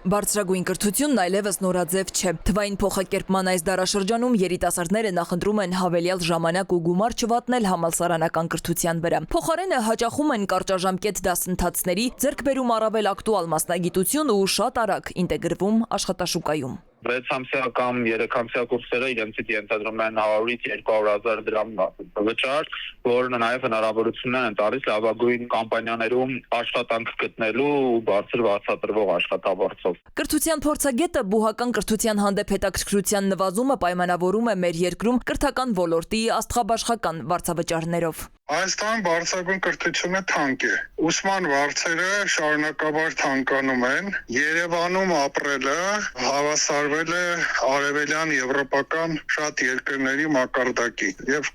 Բարձրագույն կրթությունն այլևս նորաձև չէ։ Թվային փոխակերպման այս դարաշրջանում երիտասարդները նախընտրում են հավելյալ ժամանակ ու գումար չվատնել համալսարանական կրթության վրա։ Փոխարենը հաճախում են կարճաժամկետ դասընթացների, ձեռք բերում առավել ակտուալ մասնագիտություն ու շատ արագ ինտեգրվում աշխատաշուկայում։ 6 ամսյա կամ 3 ամսյա կուրսերը իրենցից ենթադրում են 100-ից 200,000 դրամ վճար, որը նաև հնարավորություններ են տալիս լավագույն կամպանիաներում աշխատանք գտնելու ու բարձր վարձատրվող աշխատավարձով։ Կրթության փորձագետը բուհական կրթության հանդեպ հետաքրքրության նվազումը պայմանավորում է մեր երկրում կրթական ոլորտի աստղաբաշխական վարձավճարներով։ Հայաստանում բարձրագույն կրթությունը թանկ է։ Ուսման վարձերը շարունակաբար թանկանում են։ Երևանում ապրելը հավասարվել է արևելյան եվրոպական շատ երկրների մակարդակի։ Եվ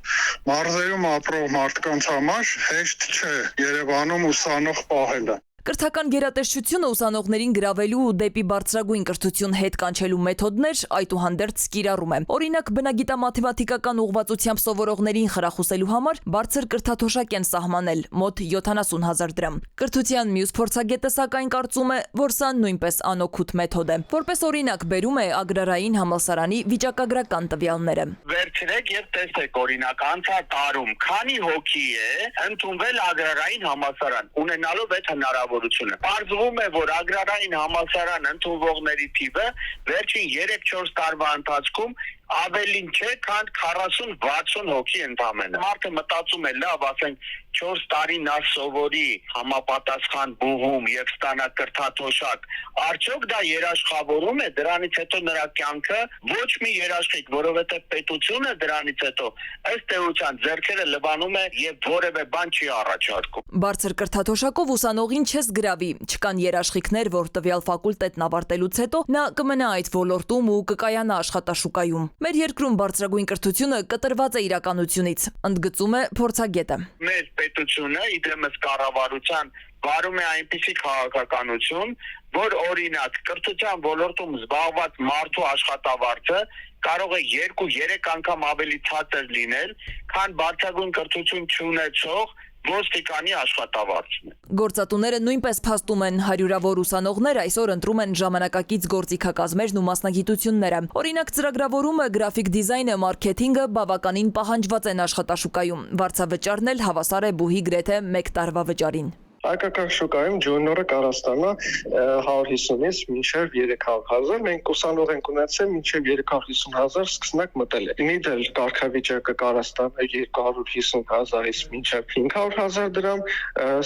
մարզերում ապրող մարդկանց համար հեշտ չէ Երևանում ուսանող պահելը։ Կրթական գերատեսչությունը ուսանողներին գրավելու ու դեպի բարձրագույն կրթություն հետ կանչելու մեթոդներ այդուհանդերձ կիրառում է։ Օրինակ, բնագիտամաթեմատիկական ուղղվածությամբ սովորողներին խրախուսելու համար բարձր կրթաթոշակ են սահմանել մոտ 70,000 դրամ։ Կրթության մյուս փորձագետը սակայն կարծում է, որ սա նույնպես անօգուտ մեթոդ է։ Որպես օրինակ բերում է Ագրարային համալսարանի վիճակագրական տվյալները։ Վերցրեք եւ տեսեք, օրինակ, անցյալ տարում քանի հոգի է ընդունվել Ագրարային համալսարան, ունենալով այդ հնարավորությունը։ Պարզվում է, որ Ագրարային համալսարան ընդունվողների թիվը վերջին 3-4 տարվա ընթացքում ավելին չէ, քան 40-60 հոգի ընդամենը։ Մարդը մտածում է, լավ, ասենք 4 տարի նա սովորի համապատասխան բուհում եւ ստանա կրթաթոշակ։ Արդյոք դա երաշխավորում է, դրանից հետո նրա կյանքը ոչ մի երաշխիք, որովհետեւ պետությունը դրանից հետո ըստ էության ձեռքերը լվանում է եւ որևէ բան չի առաջարկում։ Բարձր կրթաթոշակով ուսանողին չես գրավի, չկան երաշխիքներ, որ տվյալ ֆակուլտետն ավարտելուց հետո նա կմնա այդ ոլորտում ու կկայանա աշխատաշուկայում։ Մեր երկրում բարձրագույն կրթությունը կտրված է իրականությունից, ընդգծում է փորձագետը։ Մեր պետությունը իդեմս կառավարության վարում է այնպիսի քաղաքականություն, որ օրինակ կրթության ոլորտում զբաղված մարդու աշխատավարձը կարող է 2-3 անգամ ավելի ցածր լինել, քան բարձրագույն կրթություն չունեցող ոստիկանի աշխատավարձն է։ Գործատուները նույնպես փաստում են, հարյուրավոր ուսանողներ այսօր ընտրում են ժամանակակից գործիքակազմերն ու մասնագիտությունները։ Օրինակ, ծրագրավորումը, գրաֆիկ դիզայնը, մարքեթինգը բավականին պահանջված են աշխատաշուկայում։ Վարձավճարն էլ հավասար է բուհի գրեթե 1 տարվա վճարին։ Հայկական շուկայում ջունիորը կարող ստանա 150-ից մինչև 300,000, մենք ուսանող ենք ունեցել մինչև 350,000 սկսնակ մտել է։ Միդլ կարգավիճակը կարող ստանա 250,000-ից մինչև 500,000 դրամ,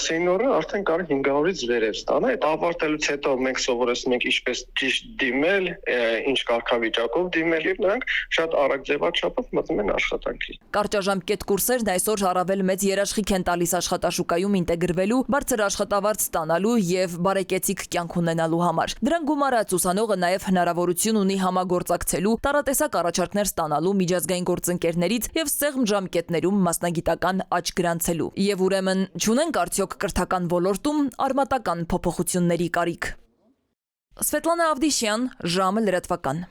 սենյորը արդեն կարող 500-ից վերև ստանա։ Այդ ավարտելուց հետո մենք սովորեցնում ենք ինչպես ճիշտ դիմել, ինչ կարգավիճակով դիմել եւ նրանք շատ արագ ձևաչափով մտնում են աշխատանքի։ Կարճաժամկետ կուրսերն այսօր առավել մեծ երաշխիք են տալիս աշխատաշուկայում ինտեգրվելու, բարձր աշխատավարձ ստանալու եւ բարեկեցիկ կյանք ունենալու համար։ Դրան գումարած ուսանողը նաեւ հնարավորություն ունի համագործակցելու, տարատեսակ առաջարկներ ստանալու միջազգային գործընկերներից եւ սեղմ ժամկետներում մասնագիտական աճ գրանցելու։ Եվ ուրեմն չունենք արդյոք կրթական ոլորտում արմատական փոփոխությունների կարիք։ Սվետլանա Ավդիշյան, ժամը լրատվական։